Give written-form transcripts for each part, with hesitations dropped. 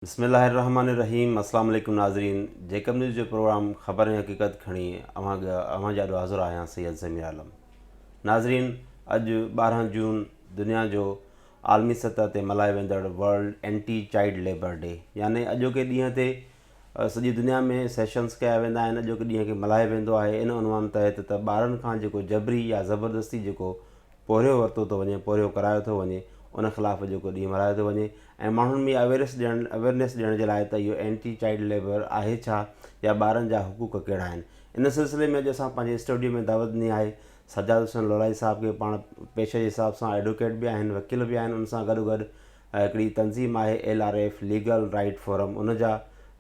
बिस्मिल्लाहिर्रहमानिर्रहीम। अस्सलाम वालेकुम नाज़रीन। जेकब न्यूज़ जो प्रोग्राम ख़बर ऐं हक़ीक़त खणी अवां जा हाज़िर आहियां सैयद ज़मीर आलम। नाज़रीन, अॼु 12 जून दुनिया जो आलमी सतह ते मल्हाए वेंदड़ world anti child labour day, यानी अॼोके ॾींहं ते सॼी दुनिया में सेशन्स कया वेंदा आहिनि। अॼोके ॾींहं खे मल्हाए वेंदो आहे इन उनवान तहत त ॿारनि खां जेको जबरी या ज़बरदस्ती जेको पोरियो वरितो थो वञे, पोरियो करायो थो वञे, उन ख़िलाफ़ु जेको ॾींहुं मल्हायो थो वञे ऐं माण्हुनि में अवेयरनेस ॾियण जे लाइ त इहो एंटी चाइल्ड लेबर आहे छा या ॿारनि जा हुक़ूक़ कहिड़ा आहिनि। इन सिलसिले में अॼु असां पंहिंजे स्टूडियो में दावत ॾिनी आहे सजाद हुसैन लोलाई साहब खे। पाण पेशे जे हिसाब सां एडवोकेट बि आहिनि, वकील बि आहिनि। उन सां गॾोगॾु हिकिड़ी तंज़ीम आहे LRF लीगल राइट फोरम, उन जा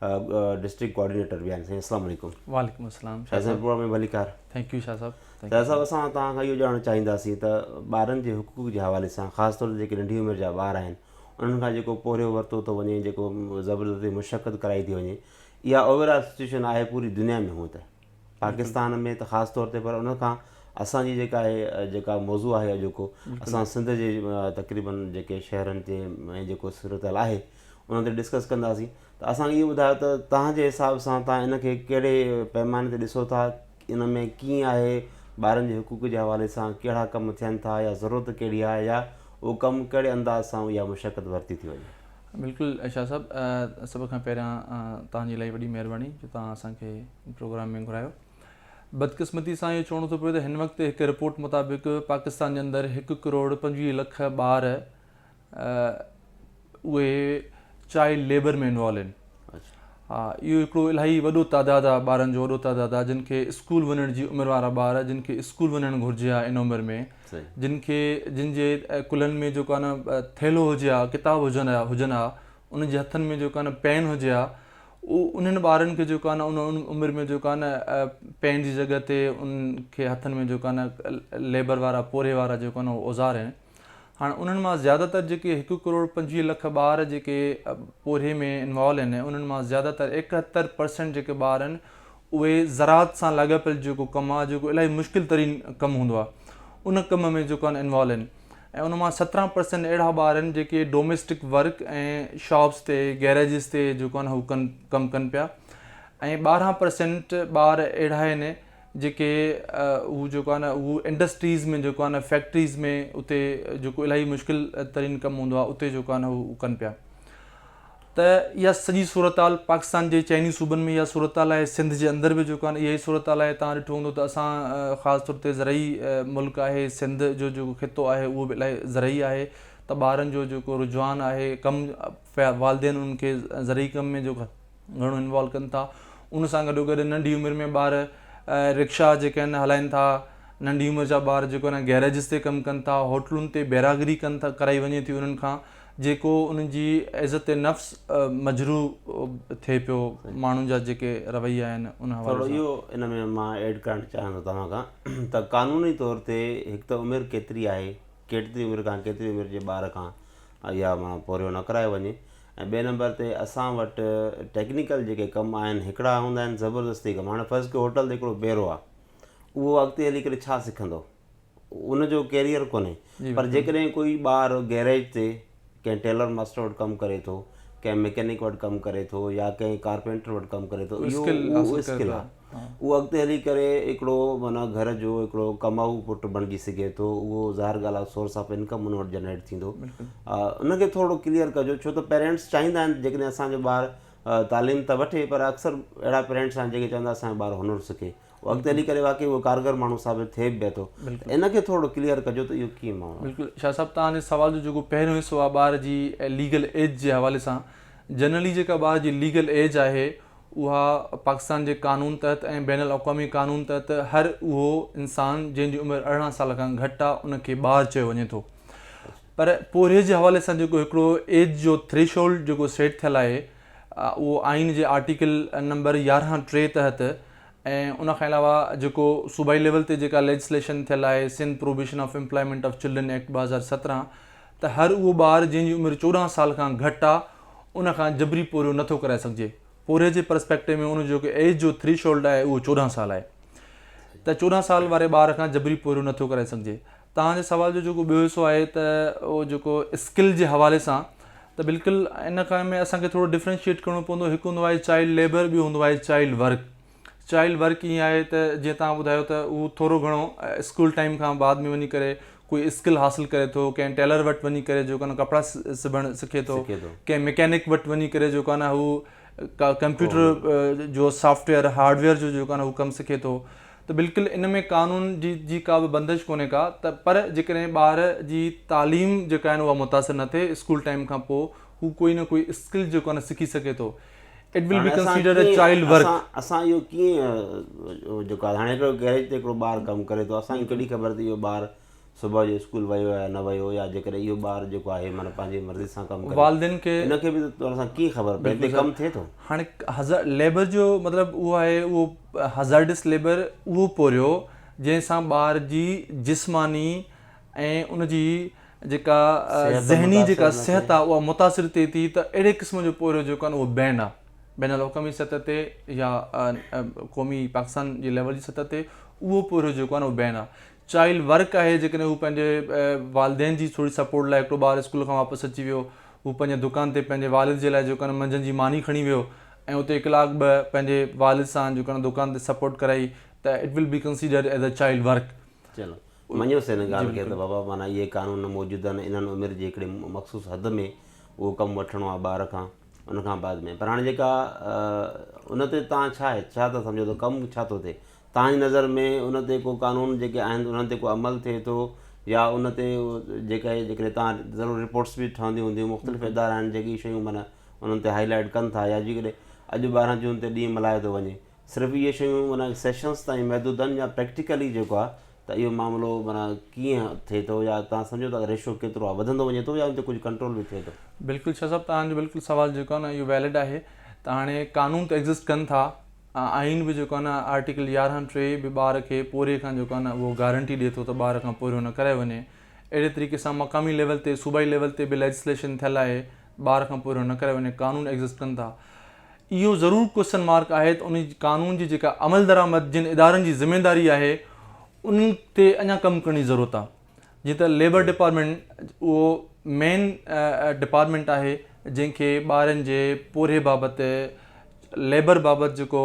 डिस्ट्रिक्ट कोऑर्डिनेटर बि आहिनि। साईं अस्सलाम वालेकुम। वालेकुम अस्सलाम। प्रोग्राम में भली कार। थैंक यू शाह साहब। त असां तव्हां खां इहो ॼाणणु चाहींदासीं त ॿारनि जे हुक़ूक़ जे हवाले सां, ख़ासि तौर ते जेके नंढी उमिरि जा ॿार आहिनि, उन्हनि खां जेको पोरियो वरितो थो वञे, जेको ज़बरदस्ती मुशक़त कराई थी वञे, इहा ओवरऑल सिचुएशन आहे पूरी दुनिया में। हूअं त पाकिस्तान में त ख़ासि तौर ते, पर उनखां असांजी जेका आहे जेका मौज़ू आहे जेको असां सिंध जे तक़रीबन जेके शहरनि ते ऐं जेको सूरत हाल आहे उन ते डिस्कस कंदासीं। त असांखे इहो ॿुधायो त तव्हांजे हिसाब सां तव्हां इनखे कहिड़े पैमाने ते ॾिसो था, इन में कीअं आहे, ॿारनि जे हुक़ूक़ जे हवाले सां कहिड़ा कम थियनि था या ज़रूरत कहिड़ी आहे, या उहो कमु कहिड़े अंदाज़ सां इहा मुशक़त वरिती थी वञे। बिल्कुलु शाह साहब, सभ खां पहिरियां तव्हांजी इलाही वॾी महिरबानी जो तव्हां असांखे प्रोग्राम में घुरायो। बदकिस्मती सां इहो चवणो थो पए त हिन वक़्तु हिकु रिपोर्ट मुताबिक़ पाकिस्तान जे अंदरि 1,25,00,000 ॿार उहे चाइल्ड लेबर में इन्वॉल्व आहिनि। हा, इहो हिकिड़ो इलाही वॾो तइदादु आहे, ॿारनि जो वॾो तइदादु आहे जिन खे स्कूल वञण जी उमिरि वारा ॿार, जिन खे स्कूल वञणु घुरिजे हा इन उमिरि में, जिन जे कुलनि में जेको आहे न थैलो हुजे हा, किताब हुजनि हा, उन जे हथनि में जेको आहे न पेन हुजे हा, उन्हनि ॿारनि खे जेको आहे न उन उमिरि में जेको आहे न पेन जी जॻह ते उनखे हथनि में जेको आहे न लेबर वारा पोरे वारा जेको आहे न औज़ार आहिनि। हाणे उन्हनि मां ज़्यादातर जेके 1,25,00,000 ॿार जेके पोरे में इन्वॉल्व आहिनि, उन्हनि मां ज़्यादातर 71% जेके ॿार आहिनि उहे ज़राअत सां लाॻापियल जेको कमु आहे, जेको इलाही मुश्किल तरीन कमु हूंदो आहे, उन कम में जेको आहे न इन्वॉल्व आहिनि। ऐं उन मां 17% अहिड़ा ॿार आहिनि जेके डोमेस्टिक वर्क ऐं शॉप्स ते, गैरेजिस ते जेको आहे न हू कमु कनि पिया। ऐं 12% ॿार अहिड़ा आहिनि जेके हू जेको आहे न हू इंडस्ट्रीज़ में जेको आहे न फैक्ट्रीज़ में, उते जेको इलाही मुश्किल तरीन कमु हूंदो आहे, उते जेको आहे न हू कनि पिया। त इहा सॼी सूरत हाल पाकिस्तान जे चइनी सूबनि में इहा सूरत हाल आहे। सिंध जे अंदरि बि जेको आहे न इहा ई सूरत हाल आहे। तव्हां ॾिठो हूंदो त असां ख़ासि तौर ते ज़रई मुल्क आहे, सिंध जो जेको ख़ितो आहे उहो बि इलाही ज़रई आहे। त ॿारनि जो जेको रुझान आहे, कमु वालदेन उन्हनि खे ज़रई कम में जेको घणो इन्वॉल्व कनि था। उन सां गॾोगॾु नंढी उमिरि में ॿार रिक्शा जेके आहिनि हलाइनि था, नंढी उमिरि जा ॿार जेको आहे न गैरेजिस ते कमु कनि था, होटलुनि ते बैरागरी कनि था, कराई वञे थी उन्हनि खां, जेको उन्हनि जी इज़त नफ़्स मजरू थिए पियो। माण्हुनि जा जेके रवैया आहिनि उन हवाले सां इहो इन में मां ऐड करणु चाहियां थो तव्हां खां त क़ानूनी तौर ते हिकु त उमिरि केतिरी आहे, केतिरी उमिरि खां केतिरी उमिरि जे ॿार खां इहा माना पोरियो न करायो वञे। ऐं ॿिए नंबर ते असां वटि टेक्निकल जेके कम आहिनि, हिकिड़ा हूंदा आहिनि ज़बरदस्ती कमु। हाणे फर्स्ट होटल ते हिकिड़ो बेरो आहे, उहो अॻिते हली करे छा सिखंदो, उनजो कैरियर कोन्हे। पर जेकॾहिं कोई ॿारु गैरेज ते कंहिं टेलर मास्टर वटि कमु करे थो, कंहिं मैकेनिक वटि कमु करे थो, या कंहिं कारपेंटर वटि कमु करे थो, इहो स्किल आहे। उहो अॻिते हली करे हिकिड़ो माना घर जो हिकिड़ो कमाऊ पुटु बणिजी सघे थो। उहो ज़ाहिर ॻाल्हि आहे सोर्स ऑफ इनकम उन वटि जनरेट थींदो। उनखे थोरो क्लियर कजो, छो त पेरेंट्स चाहींदा आहिनि जेकॾहिं असांजो ॿारु तालीम त वठे, पर अक्सर अहिड़ा पेरेंट्स आहिनि जेके चवंदा असांजो ॿारु हुनुरु सिखे, उहो अॻिते हली करे वाक़ई उहो कारगर माण्हू साबित थिए बि थो। इनखे थोरो क्लियर कजो त इहो कीअं माण्हू। बिल्कुलु शाह साहब, तव्हांजे सुवाल जो जेको पहिरियों हिसो आहे ॿार जी लीगल एज जे हवाले सां, जनरली जेका ॿार जी लीगल एज आहे उहा पाकिस्तान जे कानून तहत ऐं बैन अल-अक़वामी कानून तहत हर उहो इंसानु जंहिंजी उमिरि 18 साल खां घटि आहे उनखे ॿार चयो वञे थो। पर पोरे जे हवाले सां जेको हिकिड़ो एज जो थ्रेशोल्ड जेको सेट थियल आहे, उहो आइन जे आर्टिकल नंबर 11(3) तहत, ऐं उनखां अलावा जेको सूबाई लेवल ते जेका लेजिस्लेशन थियल आहे, Sindh prohibition of employment of children act 2017, त हर उहो ॿारु जंहिंजी उमिरि 14 साल खां घटि आहे उनखां जबरी पोरियो नथो कराए सघिजे। पोरे जे पर्सपेक्टिव में उन जेको एज जो थ्रेशोल्ड आहे उहो 14 साल आहे। त 14 साल वारे ॿार खां जबरी पोरियो नथो कराए सघिजे। तव्हांजे सवाल जो जेको ॿियो हिसो आहे त उहो जेको स्किल जे हवाले सां, त त बिल्कुलु इन खां में असांखे थोरो डिफ्रेंशिएट करिणो पवंदो। हिकु हूंदो आहे चाइल्ड लेबर, ॿियो हूंदो आहे चाइल्ड वर्क। चाइल्ड वर्क ईअं आहे त जीअं तव्हां ॿुधायो त उहो थोरो घणो स्कूल टाइम खां बाद में वञी करे कोई स्किल हासिलु करे थो, कंहिं टेलर वटि वञी करे जेको आहे न कपिड़ा सिबणु सिखे थो, कंहिं मैकेनिक वटि वञी करे जेको आहे न हू कंप्यूटर जो सॉफ्टवेयर हार्डवेयर जो जेको आहे न हू कमु सिखे थो। त बिल्कुलु इन में कानून जी का बि बंदिश कोन्हे का। त पर जेकॾहिं ॿार जी तालीम जेका आहिनि उहा मुतासिर न थिए स्कूल टाइम खां पोइ, हू कोई न कोई स्किल जेको आहे न सिखी सघे थो, it will be considered a child work. असां इहो कीअं जेको आहे हाणे हिकिड़ो गैरेज ते हिकिड़ो ॿारु कमु करे थो, असांखे कॾहिं ख़बर अथई इहो ॿारु सुबुह जो स्कूल वियो या न वियो, या जेकॾहिं इहो ॿारु जेको आहे माना पंहिंजी मर्ज़ी सां कमु करे, वालिदिन खे हिनखे बि त असां कीअं ख़बर पए हिते कमु थिए थो। हाणे लेबर जो मतिलबु उहो आहे, उहो हज़ार्डस लेबर उहो पोरियो जंहिंसां ॿार जी जिस्मानी ऐं उनजी जेका ज़हनी जेका सिहत आहे उहा मुतासिर थिए थी। त अहिड़े क़िस्म जो पोरियो जेको आहे न उहो बैन आहे, बैन अल-अक़वामी सतह ते या क़ौमी पाकिस्तान जी लेवल जी सतह ते उहो पोरियो जेको आहे न उहो बैन आहे। चाइल्ड वर्क आहे जेकॾहिं हू पंहिंजे वालिदैन जी थोरी सपोर्ट लाइ, हिकिड़ो ॿारु स्कूल खां वापसि अची वियो, हू पंहिंजे दुकान ते पंहिंजे वालिद जे लाइ जेको आहे न मंझंदि जी मानी खणी वियो ऐं उते कलाकु ॿ पंहिंजे वालिद सां जेको आहे न दुकान ते सपोर्ट कराई, त it will be considered as a child work. चलो मञोसीं हिन ॻाल्हि खे त बाबा माना इहे कानून मौजूदु आहिनि, इन्हनि उमिरि जे हिकिड़े मख़सूस हद में उहो कमु वठिणो आहे ॿार खां, उनखां बाद में। पर हाणे जेका उन ते तव्हां छा था सम्झो त कमु छा थो थिए तव्हांजी नज़र में? उन ते को कानून जेके आहिनि उन्हनि ते को अमल थिए थो, या उन ते जेका जेकॾहिं तव्हां ज़रूरु रिपोर्ट्स बि ठहंदियूं हूंदियूं, मुख़्तलिफ़ इदारा आहिनि जेकी शयूं माना उन्हनि ते हाईलाइट कनि था, या जेकॾहिं अॼु 12 जून ते ॾींहुं मल्हायो थो वञे, सिर्फ़ु इहे शयूं माना सेशन्स ताईं महदूदु आहिनि, या प्रैक्टिकली जेको आहे त इहो मामिलो माना कीअं थिए थो, या तव्हां सम्झो था रेशो केतिरो आहे, वधंदो वञे थो, या उन ते कुझु कंट्रोल बि थिए थो? बिल्कुलु शाह साहिबु, तव्हांजो बिल्कुलु सुवालु जेको आहे न इहो वैलिड आहे। त हाणे कानून त एग्ज़िस्ट कनि था, आइन बि जेको आहे न आर्टिकल 11(3) बि ॿार खे पोरे खां जेको आहे न उहो गारंटी ॾिए थो त ॿार खां पोरियो न कराए वञे। अहिड़े तरीक़े सां मक़ामी लेवल ते, सूबाई लेवल ते बि लेजिस्लेशन थियल आहे, ॿार खां पोरियो न कराए वञे, कानून एग्ज़िस्ट कनि था। इहो ज़रूरु क्वेश्चन मार्क आहे त उन कानून जी जेका अमल दरामद जिन इदारनि जी ज़िमेदारी आहे उन ते अञा कमु करण जी ज़रूरत आहे। जीअं त लेबर डिपार्टमेंट उहो मेन डिपार्टमेंट आहे जंहिंखे ॿारनि जे पोरे बाबति, लेबर बाबति जेको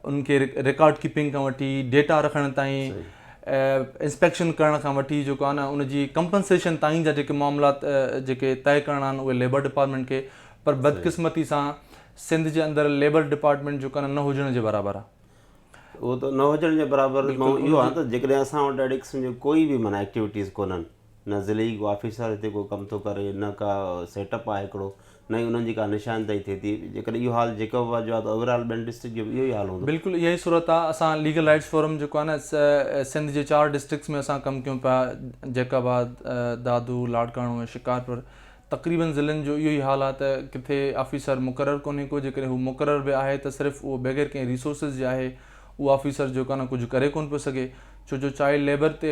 उनखे रिकॉर्ड कीपिंग खां वठी डेटा रखण ताईं, इंस्पेक्शन करण खां वठी जेको आहे न उनजी कंपनसेशन ताईं जा जेके मामलात जेके तय करणा आहिनि उहे लेबर डिपार्टमेंट खे। पर बदकिस्मती सां सिंध जे अंदरि लेबर डिपार्टमेंट जेको आहे न हुजण जे बराबरि आहे। उहो त न हुजण जे बराबरि इहो आहे त जेकॾहिं असां वटि अहिड़े क़िस्म जो कोई बि माना एक्टिविटीज़ कोन्हनि, न ज़िले को ऑफिसर हिते को कमु थो करे, न का सेटअप आहे हिकिड़ो, न ई उन्हनि जी का निशानदेही थिए थी, जेकॾहिं इहो हाल जेको जो आहे त ओवरऑल ॿियनि डिस्ट्रिक्ट जो इहो ई हाल हूंदो? बिल्कुलु इहा ई सूरत आहे। असां लीगल राइट्स फोरम जेको आहे न सिंध जे 4 डिस्ट्रिक्ट्स में असां कमु कयूं पिया, जैकाबाद, दादू, लाड़काणो ऐं शिकारपुर। तक़रीबन ज़िलनि जो इहो ई हाल आहे त किथे ऑफिसर मुक़ररु कोन्हे को, जेकॾहिं हू मुक़ररु बि आहे त सिर्फ़ु उहो बग़ैर कंहिं रिसोर्सिस जे आहे, उहो ऑफिसर जेको आहे न कुझु करे कोन्ह पियो सघे। छो जो चाइल्ड लेबर ते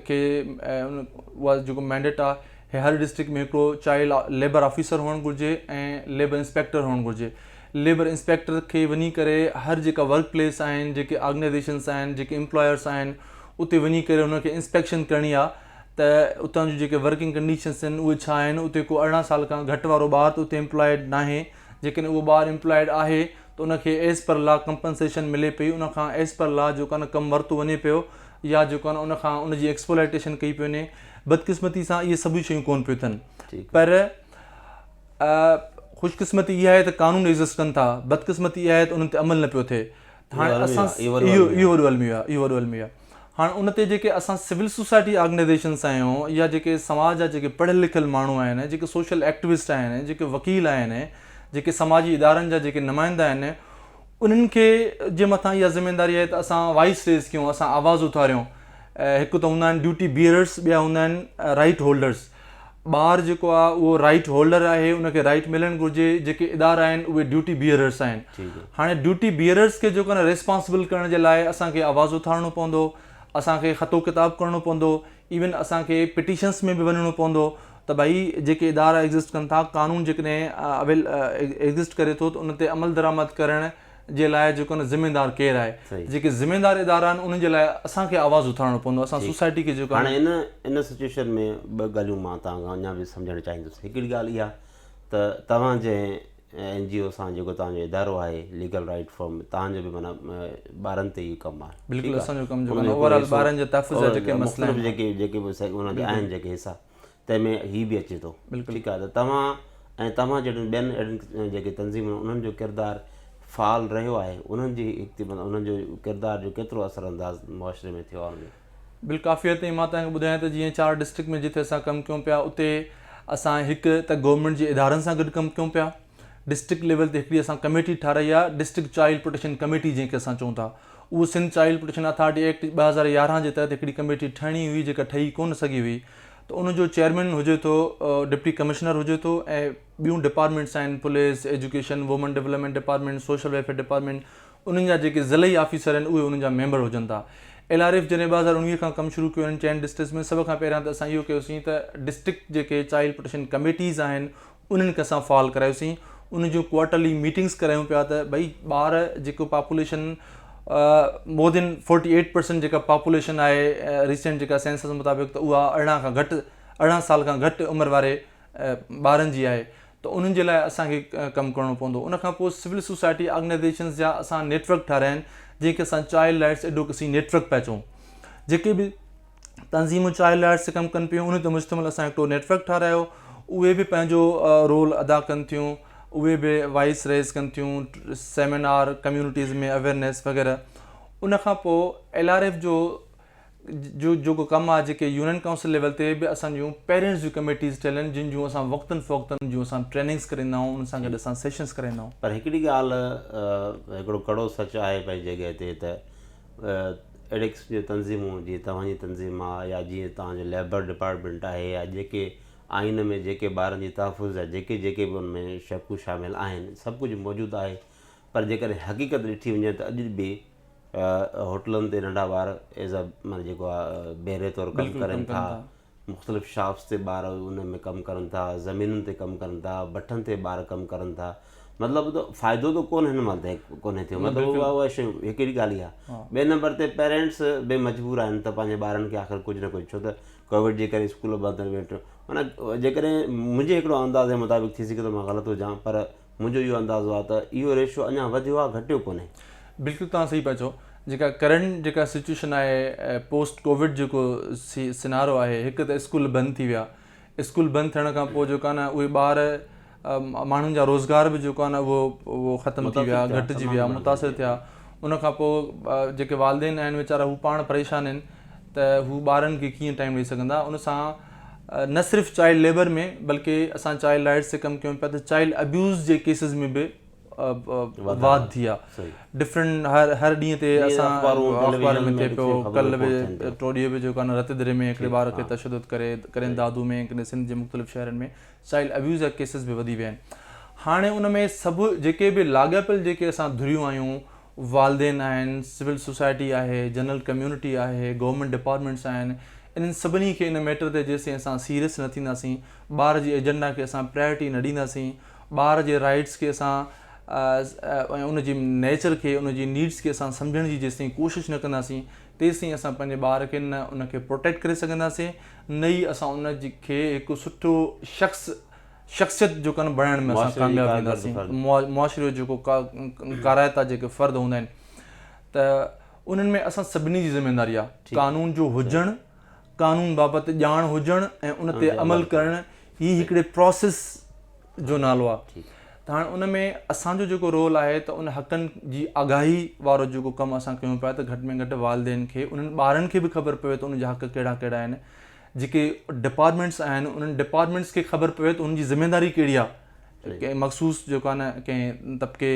खे उहा जेको मैंडेट आहे, हर डिस्ट्रिक्ट में हिकिड़ो चाइल्ड लेबर ऑफिसर हुअणु घुरिजे ऐं लेबर इंस्पेक्टर हुअणु घुरिजे। लेबर इंस्पेक्टर खे वञी करे हर जेका वर्क प्लेस आहिनि, जेके ऑर्गनाइज़ेशन्स आहिनि, जेके एम्प्लॉयर्स आहिनि, उते वञी करे हुनखे इंस्पेक्शन करणी आहे त उतां जूं जेके वर्किंग कंडीशन्स आहिनि उहे छा आहिनि। उते को 18 साल खां घटि वारो ॿारु त उते एम्प्लॉयड न आहे, जेकॾहिं उहो ॿारु एम्प्लॉयड आहे त उनखे एज़ पर लॉ कंपनसेशन मिले पई, उनखां एज़ पर लॉ जेको आहे न कमु वरितो वञे पियो, या जेको आहे न उनखां उनजी एक्सप्लॉइटेशन कई पई वञे। बदकिस्मती सां इहे सभई शयूं कोन्ह पियूं थियनि। पर ख़ुशकिस्मती इहा आहे त कानून एग्ज़िस्ट कनि था, बदकिस्मती इहा आहे त उन्हनि ते अमल न पियो थिए। हाणे असां इहो वॾो अलमियो आहे, इहो वॾो अलमियो आहे। हाणे उन ते जेके असां सिविल सोसाइटी ऑर्गनाइज़ेशन्स आहियूं, या जेके समाज जा जेके पढ़ियल लिखियल माण्हू आहिनि, जेके सोशल एक्टिविस्ट आहिनि, जेके वकील आहिनि, जेके समाजी इदारनि जा जेके नुमाइंदा आहिनि, उन्हनि खे जे मथां इहा ज़िमेदारी आहे त असां वॉइस रेज़ कयूं, असां आवाज़ु उथारियूं। हिकु त हूंदा आहिनि ड्यूटी बियरर्स, ॿिया हूंदा आहिनि राइट होल्डर्स। ॿारु जेको आहे उहो राइट होल्डर आहे, उनखे राइट मिलणु घुरिजे। जेके इदारा आहिनि उहे ड्यूटी बियरर्स आहिनि। हाणे ड्यूटी बियरर्स खे जेको आहे न रिस्पॉन्सिबल करण जे लाइ असांखे आवाज़ु उथारणो पवंदो, असांखे ख़तो किताबु करिणो पवंदो, इवन असांखे पिटिशन्स में बि वञिणो पवंदो त भई जेके इदारा एग्ज़िस्ट कनि था, कानून जेकॾहिं एग्ज़िस्ट करे थो त उन ते अमल दरामद करण जे लाइ जेको न ज़िमेदार केरु आहे। जेके ज़िमेदार इदारा आहिनि उन्हनि जे लाइ असांखे आवाज़ु उथारणो पवंदो, असां सोसाइटी खे जेको हाणे इन सिचुएशन में ॿ ॻाल्हियूं मां तव्हांखां अञा बि सम्झणु चाहींदुसि। हिकिड़ी ॻाल्हि इहा त तव्हांजे NGO सां जेको तव्हांजो इदारो आहे लीगल राइट फॉर्म, तव्हांजो बि माना ॿारनि ते ई कमु आहे। बिल्कुलु असांजो कमु जेको आहे ओवरऑल ॿारनि जे तहफ़ुज़ जा जेके मसइला आहिनि, जेके बि उनखे आहिनि जेके हिसा, तंहिंमें हीअ बि अचे थो। ठीकु आहे, त तव्हां ऐं तव्हां जहिड़ियुनि ॿियनि अहिड़ियुनि जेके तंज़ीमूं उन्हनि जो किरदारु फ़ाल रहियो आहे, उन्हनि जी उन्हनि जो किरदार जो केतिरो असरअंदाज़ मुआशरे में थियो आहे? बिल्कुलु काफ़ी हद ताईं मां तव्हांखे ॿुधायां त जीअं 4 डिस्ट्रिक्ट में जिते असां कमु कयूं पिया, उते असां हिकु त गवर्नमेंट जे इदारनि सां गॾु कमु कयूं पिया। डिस्ट्रिक्ट लेवल ते हिकिड़ी असां कमेटी ठाराई आहे, डिस्ट्रिक्ट चाइल्ड प्रोटेक्शन कमेटी जंहिंखे असां चऊं था। उहो Sindh child protection authority act 2011 जे तहत हिकिड़ी कमेटी ठहिणी हुई, जेका ठही कोन सघी हुई। त उनजो चेयरमैन हुजे थो डिप्टी कमिश्नर हुजे थो, ऐं ॿियूं डिपार्टमेंट्स आहिनि, police, education, woman development department, social welfare department, उन्हनि जा जेके ज़िलई ऑफिसर आहिनि उहे उन्हनि जा मेंबर हुजनि था। LRF जॾहिं 2019 खां कमु शुरू कयो आहिनि 10 डिस्ट्रिक्ट्स में, सभ खां पहिरियां त असां इहो कयोसीं त डिस्ट्रिक्ट जेके चाइल्ड प्रोटेक्शन कमेटीज़ आहिनि उन्हनि खे असां फॉल करायोसीं। उन जूं क्वार्टरली मीटिंग्स करायूं पिया त भई ॿार जेको पॉपुलेशन मोर देन 48% जेका पॉपुलेशन आहे रिसेंट जेका सेंसस मुताबिक़, त उहा 18 साल खां घटि उमिरि वारे ॿारनि जी आहे। त उन्हनि जे लाइ असांखे कमु करिणो पवंदो। उनखां पोइ सिविल सोसाइटी ऑर्गेनाइज़ेशन्स जा असां नेटवर्क ठाहिराया आहिनि, जंहिंखे असां चाइल्ड राइट्स एडवोकेसी नेटवर्क पिया चऊं। जेके बि तंज़ीमूं चाइल्ड राइट्स ते कमु कनि पियूं, उन ते मुश्तमिल असां हिकिड़ो नेटवर्क ठाहिरायो। उहे बि पंहिंजो रोल अदा कनि थियूं, उहे बि वॉइस रेज़ कनि थियूं, सेमिनार कम्यूनिटीज़ में अवेयरनेस वग़ैरह। उनखां पोइ LRF जो जेको कमु आहे, जेके यूनियन काउंसिल लेवल ते बि असांजूं पेरेंट्स जूं कमेटीज़ ठहियल आहिनि, जिन जूं असां वक़्तनि फ़वक़्तनि जूं असां ट्रेनिंग्स कराईंदा आहियूं, उन सां गॾु असां सेशन्स कराईंदा आहियूं। पर हिकिड़ी ॻाल्हि हिकिड़ो कड़ो सच आहे पंहिंजी जॻह ते, त एडिक्स जी तंज़ीमूं जीअं तव्हांजी तंज़ीम आहे, या जीअं तव्हांजो लेबर डिपार्टमेंट आहे, या जेके आइन में जेके ॿारनि जी तहफ़ुज़ आहे, जेके जेके बि उनमें शक़ूं शामिलु आहिनि, सभु कुझु मौजूदु आहे। पर जेकॾहिं हक़ीक़त ॾिठी वञे त अॼु बि होटलनि ते नंढा ॿार एज़ माना जेको आहे बेरे तौरु कमु करनि था, मुख़्तलिफ़ शॉप्स ते ॿार उन में कमु करनि था, ज़मीनुनि ते कमु करनि था, भठनि ते ॿार कमु करनि था। मतिलबु त फ़ाइदो त कोन हिन महिल त कोन्हे थियो, मतिलबु उहा शयूं हिकिड़ी ॻाल्हि इहा। ॿिए नंबर ते पेरेंट्स बि मजबूर आहिनि त पंहिंजे ॿारनि खे आख़िर कुझु न कुझु, छो त कोविड जे करे स्कूल बंदि वेठो। माना जेकॾहिं मुंहिंजे हिकिड़ो अंदाज़ जे मुताबिक़, थी सघे थो मां ग़लति हुजां, पर मुंहिंजो इहो अंदाज़ो आहे त इहो रेशियो अञा वधियो आहे, घटियो कोन्हे। बिल्कुलु तव्हां सही पिया चओ। जेका करंट जेका सिचुएशन आहे पोस्ट कोविड जेको सिनारो आहे, हिकु त स्कूल बंदि थी विया। स्कूल बंदि थियण खां पोइ जेको आहे न, उहे ॿार माण्हुनि जा रोज़गार बि जेको आहे न उहो ख़तमु थी विया, घटिजी विया, मुतासिर थिया। उनखां पोइ जेके वालिदैन आहिनि वीचारा, हू पाण परेशान आहिनि त हू ॿारनि खे कीअं टाइम ॾेई सघंदा। उन सां न सिर्फ़ु चाइल्ड लेबर में, बल्कि असां चाइल्ड राइट्स ते कमु कयूं पिया त चाइल्ड अब्यूज़ जे केसिस में बि वाध थी आहे। डिफरेंट हर ॾींहं ते असां अख़बार में थिए पियो, कल्ह बि टोॾीअ बि जेको आहे न रतदरे में हिकिड़े ॿार खे तशदुद करेनि दादू में, हिकिड़े सिंध जे मुख़्तलिफ़ शहरनि में चाइल्ड अब्यूज़ जा केसिस बि वधी विया आहिनि। हाणे उन में सभु जेके बि लाॻापियल जेके असां धुरियूं आहियूं, वालिदैन आहिनि, सिविल सोसाइटी आहे, जनरल कम्यूनिटी आहे, गवर्नमेंट डिपार्टमेंट्स आहिनि, इन्हनि सभिनी खे इन मैटर ते जेसिताईं असां सीरियस न थींदासीं, ॿार जी एजेंडा खे असां प्रायोरिटी न ॾींदासीं, ॿार जे राइट्स खे असां ऐं उनजी नेचर खे, उनजी नीड्स खे असां सम्झण जी जेसिताईं कोशिशि न कंदासीं, तेसिताईं असां पंहिंजे ॿार खे न उनखे प्रोटेक्ट करे सघंदासीं, न ई असां उन खे हिकु सुठो शख़्सियत जो कनि बणाइण में असां कामयाबु थींदासीं। मुआशिरे जो जेको काराइता जेके फ़र्द हूंदा आहिनि, त उन्हनि में असां सभिनी जी ज़िमेदारी आहे। कानून जो हुजणु, कानून बाबति ॼाण हुजणु ऐं उन ते अमल करणु, हीअ हिकिड़े प्रोसेस जो नालो आहे। त हाणे उन में असांजो जेको रोल आहे, त उन हक़नि जी आगाही वारो जेको कमु असां कयूं पिया, त घटि में घटि वालिदैन खे, उन्हनि ॿारनि खे बि ख़बर पवे त उनजा हक़ कहिड़ा कहिड़ा आहिनि। जेके डिपार्टमेंट्स आहिनि, उन्हनि डिपार्टमेंट्स खे ख़बर पवे त उनजी ज़िमेदारी कहिड़ी आहे, कंहिं मख़सूस जेको आहे न कंहिं तबिके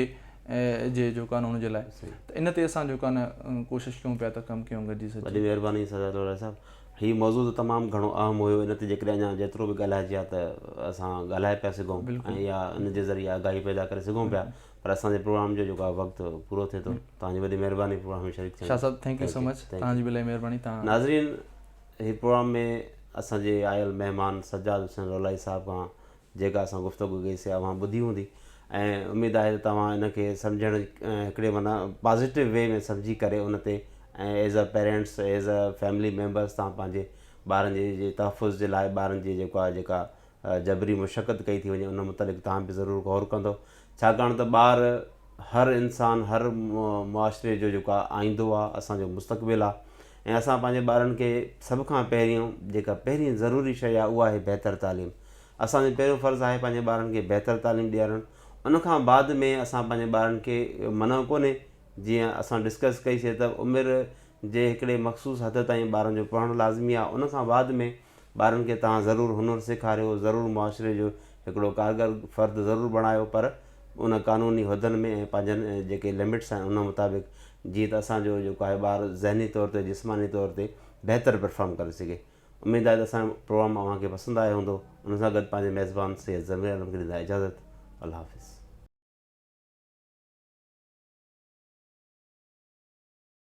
जे जेको आहे न उनजे लाइ। त इन ते असां जेको आहे न कोशिशि कयूं पिया त कमु कयूं गॾिजी सघूं। वॾी महिरबानी सज़ा लोरा साहिबु। हीउ मौज़ूअ त तमामु घणो अहम हुयो। इन ते जेकॾहिं अञा जेतिरो बि ॻाल्हाइजे हा त असां ॻाल्हाए पिया सघूं ऐं या इन जे ज़रिए आगाही पैदा करे सघूं पिया, पर असांजे प्रोग्राम जो जेको आहे वक़्तु पूरो थिए थो। तव्हांजी वॾी महिरबानी प्रोग्राम में शरीक थियण। शाह साहिबु, थैंक यू सो मच, तव्हांजी बि इलाही महिरबानी। नाज़रीन, हीउ प्रोग्राम में असांजे आयल महिमान सज्जाद हुसैन रोलाई साहिब खां जेका असां गुफ़्तगू कईसीं तव्हां ॿुधी हूंदी, ऐं उमेद आहे त तव्हां इनखे सम्झण हिकिड़े माना पॉज़िटिव वे में सम्झी करे उन ते ऐं as a parents, as a family members तव्हां पंहिंजे ॿारनि जे तहफ़ुज़ जे लाइ, ॿारनि जी जेका जबरी मुशक़त कई थी वञे उन मुतालिक़ तव्हां बि ज़रूरु गौर कंदो, छाकाणि त ॿार हर इंसानु हर मुआशिरे जो जेको आहे आईंदो आहे, असांजो मुस्तक़बिल आहे। ऐं असां पंहिंजे ॿारनि खे सभ खां पहिरियों जेका पहिरीं ज़रूरी शइ आहे उहा आहे बहितर तालीम। असांजो पहिरियों फ़र्ज़ु आहे पंहिंजे ॿारनि खे बहितर तालीम ॾियणु। उनखां बाद में असां पंहिंजे ॿारनि खे मना कोन्हे, जीअं असां डिस्कस कईसीं त उमिरि जे हिकिड़े मख़सूस हद ताईं ॿारनि जो पढ़णु लाज़मी आहे। उनखां बाद में ॿारनि खे तव्हां ज़रूरु हुनुरु सेखारियो, ज़रूरु मुआशिरे जो हिकिड़ो कारगर फ़र्द ज़रूरु बणायो, पर उन क़ानूनी उहिदनि में ऐं पंहिंजनि जेके लिमिट्स आहिनि उन मुताबिक़, जीअं त असांजो जेको आहे ॿारु ज़हनी तौर ते जिस्मानी तौर ते बहितर परफॉर्म करे सघे। उमेदु आहे त असांजो प्रोग्राम अव्हांखे पसंदि आयो हूंदो। उन सां गॾु पंहिंजे मेज़बान सैयद ज़मीर आलम खे ॾींदा इजाज़त। अल्लाह हाफ़िज़।